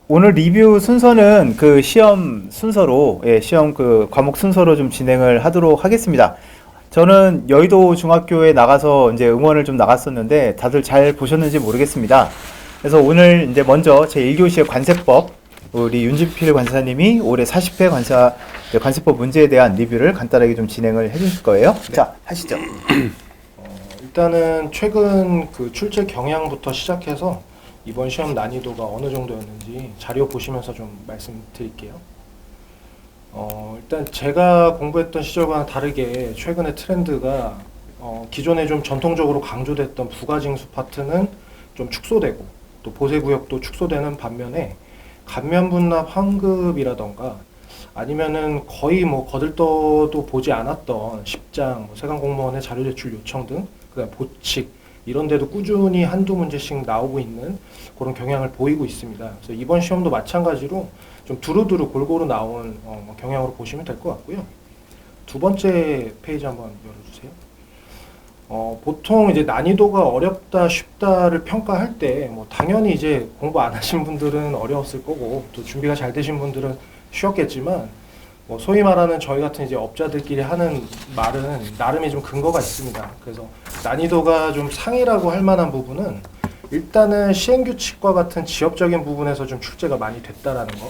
오늘 리뷰 순서는 그 시험 순서로, 시험 그 과목 순서로 좀 진행을 하도록 하겠습니다. 저는 여의도 중학교에 나가서 이제 응원을 좀 나갔었는데 다들 잘 보셨는지 모르겠습니다. 그래서 오늘 이제 먼저 제 1교시의 관세법, 우리 윤진필 관사님이 올해 40회 관세법 문제에 대한 리뷰를 간단하게 좀 진행을 해주실 거예요. 네. 자, 하시죠. 일단은 최근 그 출제 경향부터 시작해서 이번 시험 난이도가 어느 정도였는지 자료 보시면서 좀 말씀드릴게요. 일단 제가 공부했던 시절과는 다르게 최근의 트렌드가 기존에 좀 전통적으로 강조됐던 부가징수 파트는 좀 축소되고 또 보세구역도 축소되는 반면에 감면분납 환급이라던가 아니면은 거의 뭐 거들떠도 보지 않았던 십장, 세관공무원의 자료제출 요청 등 그다음 보칙 이런 데도 꾸준히 한두 문제씩 나오고 있는 그런 경향을 보이고 있습니다. 그래서 이번 시험도 마찬가지로 좀 두루두루 골고루 나온 경향으로 보시면 될 것 같고요. 두 번째 페이지 한번 열어주세요. 보통 이제 난이도가 어렵다, 쉽다를 평가할 때 뭐 당연히 이제 공부 안 하신 분들은 어려웠을 거고 또 준비가 잘 되신 분들은 쉬웠겠지만 뭐 소위 말하는 저희 같은 이제 업자들끼리 하는 말은 나름의 좀 근거가 있습니다. 그래서 난이도가 좀 상이라고 할 만한 부분은 일단은 시행규칙과 같은 지엽적인 부분에서 좀 출제가 많이 됐다라는 거.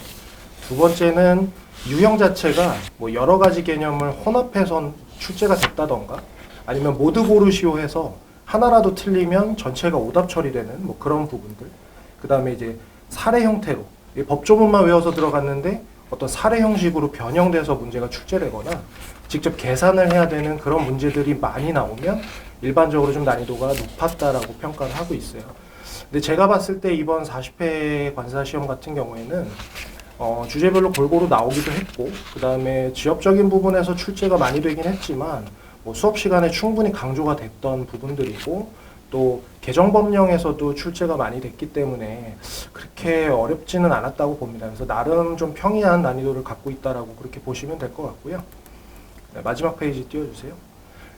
두 번째는 유형 자체가 뭐 여러 가지 개념을 혼합해서 출제가 됐다던가 아니면 모두 고르시오 해서 하나라도 틀리면 전체가 오답 처리되는 뭐 그런 부분들. 그 다음에 이제 사례 형태로 법조문만 외워서 들어갔는데 어떤 사례 형식으로 변형돼서 문제가 출제되거나 직접 계산을 해야 되는 그런 문제들이 많이 나오면 일반적으로 좀 난이도가 높았다라고 평가를 하고 있어요. 근데 제가 봤을 때 이번 40회 관사 시험 같은 경우에는 주제별로 골고루 나오기도 했고 그 다음에 지역적인 부분에서 출제가 많이 되긴 했지만 뭐 수업 시간에 충분히 강조가 됐던 부분들이고 또 개정법령에서도 출제가 많이 됐기 때문에 그렇게 어렵지는 않았다고 봅니다. 그래서 나름 좀 평이한 난이도를 갖고 있다라고 그렇게 보시면 될 것 같고요. 네, 마지막 페이지 띄워주세요.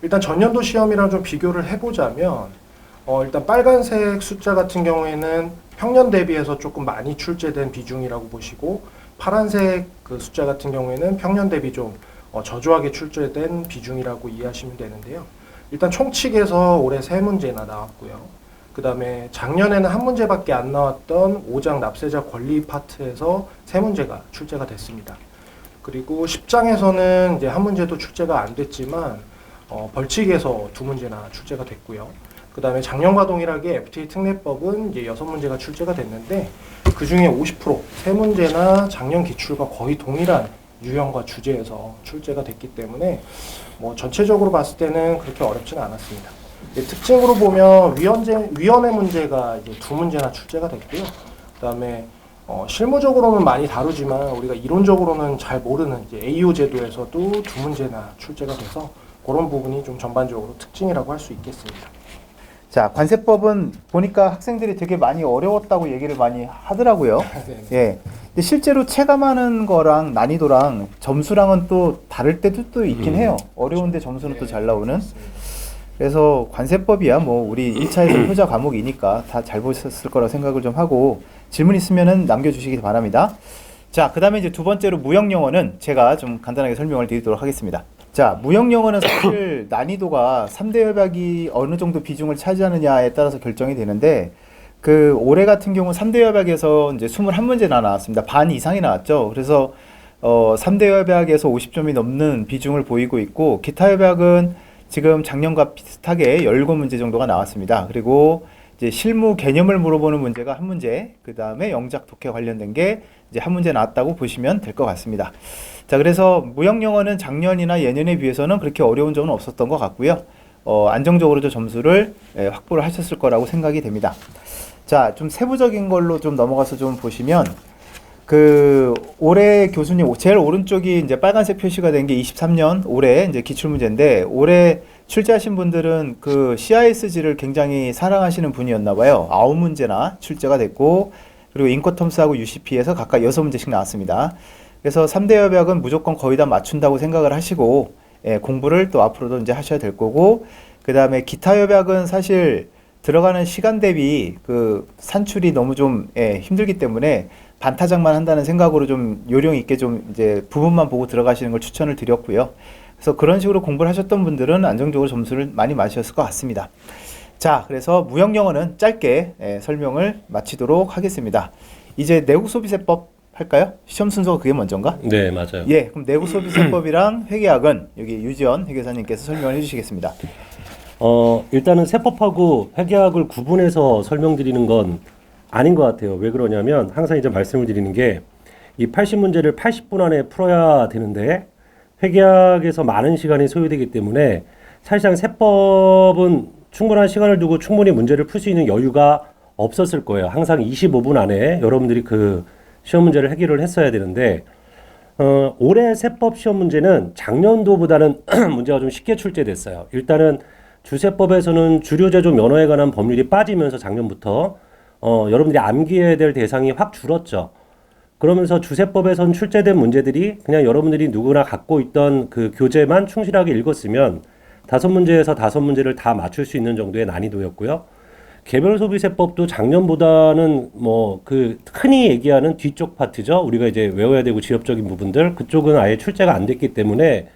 일단 전년도 시험이랑 좀 비교를 해보자면 일단 빨간색 숫자 같은 경우에는 평년 대비해서 조금 많이 출제된 비중이라고 보시고 파란색 그 숫자 같은 경우에는 평년 대비 좀 저조하게 출제된 비중이라고 이해하시면 되는데요. 일단 총칙에서 올해 3문제나 나왔고요. 그 다음에 작년에는 한 문제밖에 안 나왔던 5장 납세자 권리 파트에서 3문제가 출제가 됐습니다. 그리고 10장에서는 이제 한 문제도 출제가 안 됐지만 벌칙에서 2문제나 출제가 됐고요. 그 다음에 작년과 동일하게 FTA 특례법은 이제 6문제가 출제가 됐는데 그 중에 50% 3문제나 작년 기출과 거의 동일한 유형과 주제에서 출제가 됐기 때문에 뭐 전체적으로 봤을 때는 그렇게 어렵지는 않았습니다. 특징으로 보면 위원회 문제가 이제 2문제나 출제가 됐고요. 그다음에 실무적으로는 많이 다루지만 우리가 이론적으로는 잘 모르는 이제 AO 제도에서도 2문제나 출제가 돼서 그런 부분이 좀 전반적으로 특징이라고 할 수 있겠습니다. 자, 관세법은 보니까 학생들이 되게 많이 어려웠다고 얘기를 많이 하더라고요. 예. 근데 실제로 체감하는 거랑 난이도랑 점수랑은 또 다를 때도 또 있긴 해요. 어려운데 점수는 또 잘 나오는. 그래서 관세법이야 뭐 우리 1차에서 효자 과목이니까 다 잘 보셨을 거라 생각을 좀 하고 질문 있으면은 남겨주시기 바랍니다. 자, 그 다음에 이제 두 번째로 무형영어는 제가 좀 간단하게 설명을 드리도록 하겠습니다. 자, 무형영어는 사실 난이도가 3대 협약이 어느 정도 비중을 차지하느냐에 따라서 결정이 되는데 그 올해 같은 경우 3대 협약에서 이제 21문제나 나왔습니다. 반 이상이 나왔죠. 그래서 3대 협약에서 50점이 넘는 비중을 보이고 있고 기타 협약은 지금 작년과 비슷하게 17문제 정도가 나왔습니다. 그리고 이제 실무 개념을 물어보는 문제가 한 문제, 그 다음에 영작 독해 관련된 게 이제 한 문제 나왔다고 보시면 될 것 같습니다. 자, 그래서 무형영어는 작년이나 예년에 비해서는 그렇게 어려운 점은 없었던 것 같고요. 안정적으로 좀 점수를 확보를 하셨을 거라고 생각이 됩니다. 자, 좀 세부적인 걸로 좀 넘어가서 좀 보시면 그 올해 교수님 제일 오른쪽이 이제 빨간색 표시가 된 게 23년 올해 이제 기출문제인데 올해 출제하신 분들은 그 CISG를 굉장히 사랑하시는 분이었나 봐요. 9문제나 출제가 됐고 그리고 인코텀스하고 UCP에서 각각 6문제씩 나왔습니다. 그래서 3대 협약은 무조건 거의 다 맞춘다고 생각을 하시고 공부를 또 앞으로도 이제 하셔야 될 거고 그 다음에 기타 협약은 사실 들어가는 시간 대비 그 산출이 너무 좀 힘들기 때문에 반타작만 한다는 생각으로 좀 요령 있게 좀 이제 부분만 보고 들어가시는 걸 추천을 드렸고요. 그래서 그런 식으로 공부를 하셨던 분들은 안정적으로 점수를 많이 맞으셨을 것 같습니다. 자, 그래서 무형영어는 짧게 설명을 마치도록 하겠습니다. 이제 내국소비세법 할까요? 시험 순서가 그게 먼저인가? 네, 맞아요. 예, 그럼 내국소비세법이랑 회계학은 여기 유지연 회계사님께서 설명을 해주시겠습니다. 일단은 세법하고 회계학을 구분해서 설명드리는 건 아닌 것 같아요. 왜 그러냐면 항상 이제 말씀을 드리는 게 이 80문제를 80분 안에 풀어야 되는데 회계학에서 많은 시간이 소요되기 때문에 사실상 세법은 충분한 시간을 두고 충분히 문제를 풀 수 있는 여유가 없었을 거예요. 항상 25분 안에 여러분들이 그 시험 문제를 해결을 했어야 되는데 올해 세법 시험 문제는 작년도보다는 문제가 좀 쉽게 출제됐어요. 일단은 주세법에서는 주류제조 면허에 관한 법률이 빠지면서 작년부터 여러분들이 암기해야 될 대상이 확 줄었죠. 그러면서 주세법에선 출제된 문제들이 그냥 여러분들이 누구나 갖고 있던 그 교재만 충실하게 읽었으면 5문제에서 5문제를 다 맞출 수 있는 정도의 난이도였고요. 개별소비세법도 작년보다는 뭐 그 흔히 얘기하는 뒤쪽 파트죠. 우리가 이제 외워야 되고 지엽적인 부분들 그쪽은 아예 출제가 안 됐기 때문에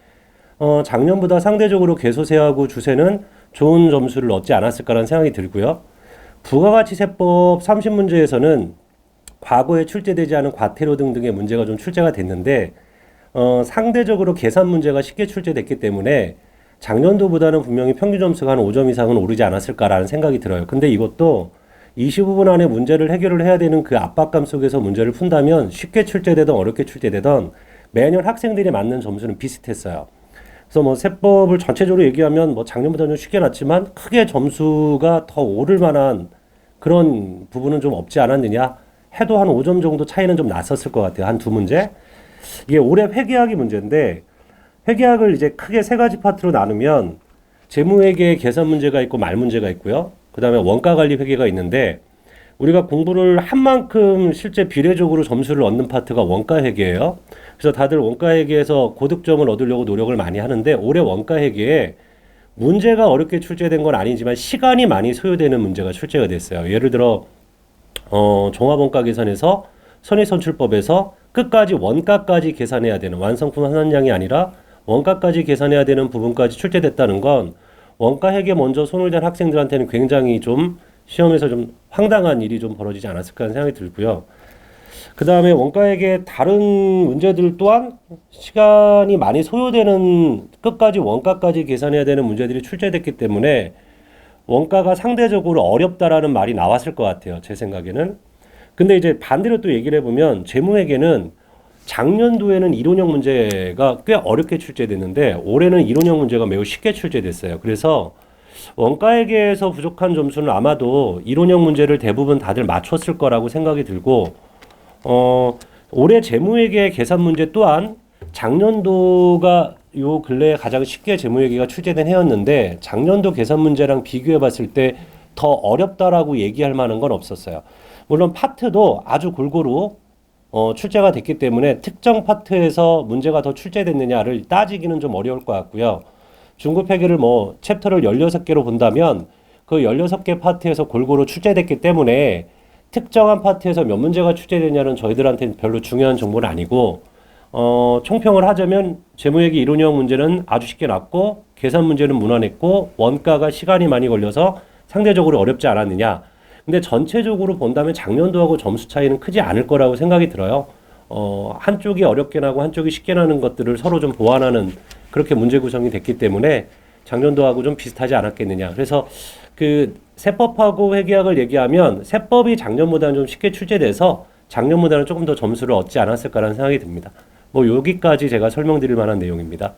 작년보다 상대적으로 개소세하고 주세는 좋은 점수를 얻지 않았을까라는 생각이 들고요. 부가가치세법 30문제에서는 과거에 출제되지 않은 과태료 등등의 문제가 좀 출제가 됐는데 상대적으로 계산 문제가 쉽게 출제됐기 때문에 작년도보다는 분명히 평균 점수가 한 5점 이상은 오르지 않았을까라는 생각이 들어요. 근데 이것도 25분 안에 문제를 해결을 해야 되는 그 압박감 속에서 문제를 푼다면 쉽게 출제되던 어렵게 출제되던 매년 학생들이 맞는 점수는 비슷했어요. 그래서 뭐 세법을 전체적으로 얘기하면 뭐 작년보다는 쉽게 났지만 크게 점수가 더 오를 만한 그런 부분은 좀 없지 않았느냐 해도 한 5점 정도 차이는 좀 났었을 것 같아요. 한 2문제. 이게 올해 회계학이 문제인데 회계학을 이제 크게 3가지 파트로 나누면 재무회계 계산 문제가 있고 말 문제가 있고요. 그 다음에 원가관리 회계가 있는데 우리가 공부를 한 만큼 실제 비례적으로 점수를 얻는 파트가 원가회계예요. 그래서 다들 원가회계에서 고득점을 얻으려고 노력을 많이 하는데 올해 원가회계에 문제가 어렵게 출제된 건 아니지만 시간이 많이 소요되는 문제가 출제가 됐어요. 예를 들어 종합원가 계산에서 선의선출법에서 끝까지 원가까지 계산해야 되는 완성품 환산량이 아니라 원가까지 계산해야 되는 부분까지 출제됐다는 건 원가회계 먼저 손을 댄 학생들한테는 굉장히 좀 시험에서 좀 황당한 일이 좀 벌어지지 않았을까 하는 생각이 들고요. 그 다음에 원가회계 다른 문제들 또한 시간이 많이 소요되는 끝까지 원가까지 계산해야 되는 문제들이 출제됐기 때문에 원가가 상대적으로 어렵다라는 말이 나왔을 것 같아요. 제 생각에는. 근데 이제 반대로 또 얘기를 해보면 재무회계는 작년도에는 이론형 문제가 꽤 어렵게 출제됐는데 올해는 이론형 문제가 매우 쉽게 출제됐어요. 그래서 원가회계에서 부족한 점수는 아마도 이론형 문제를 대부분 다들 맞췄을 거라고 생각이 들고 올해 재무회계 계산 문제 또한 작년도가 요 근래에 가장 쉽게 재무회계가 출제된 해였는데 작년도 계산 문제랑 비교해 봤을 때 더 어렵다라고 얘기할 만한 건 없었어요. 물론 파트도 아주 골고루 출제가 됐기 때문에 특정 파트에서 문제가 더 출제됐느냐를 따지기는 좀 어려울 것 같고요. 중급회계를 뭐 챕터를 16개로 본다면 그 16개 파트에서 골고루 출제됐기 때문에 특정한 파트에서 몇 문제가 출제되냐는 저희들한테는 별로 중요한 정보는 아니고 총평을 하자면 재무회계 이론형 문제는 아주 쉽게 났고 계산 문제는 무난했고 원가가 시간이 많이 걸려서 상대적으로 어렵지 않았느냐. 근데 전체적으로 본다면 작년도하고 점수 차이는 크지 않을 거라고 생각이 들어요. 한쪽이 어렵게 나고 한쪽이 쉽게 나는 것들을 서로 좀 보완하는 그렇게 문제 구성이 됐기 때문에 작년도하고 좀 비슷하지 않았겠느냐. 그래서 그 세법하고 회계학을 얘기하면 세법이 작년보다는 좀 쉽게 출제돼서 작년보다는 조금 더 점수를 얻지 않았을까라는 생각이 듭니다. 뭐 여기까지 제가 설명드릴 만한 내용입니다.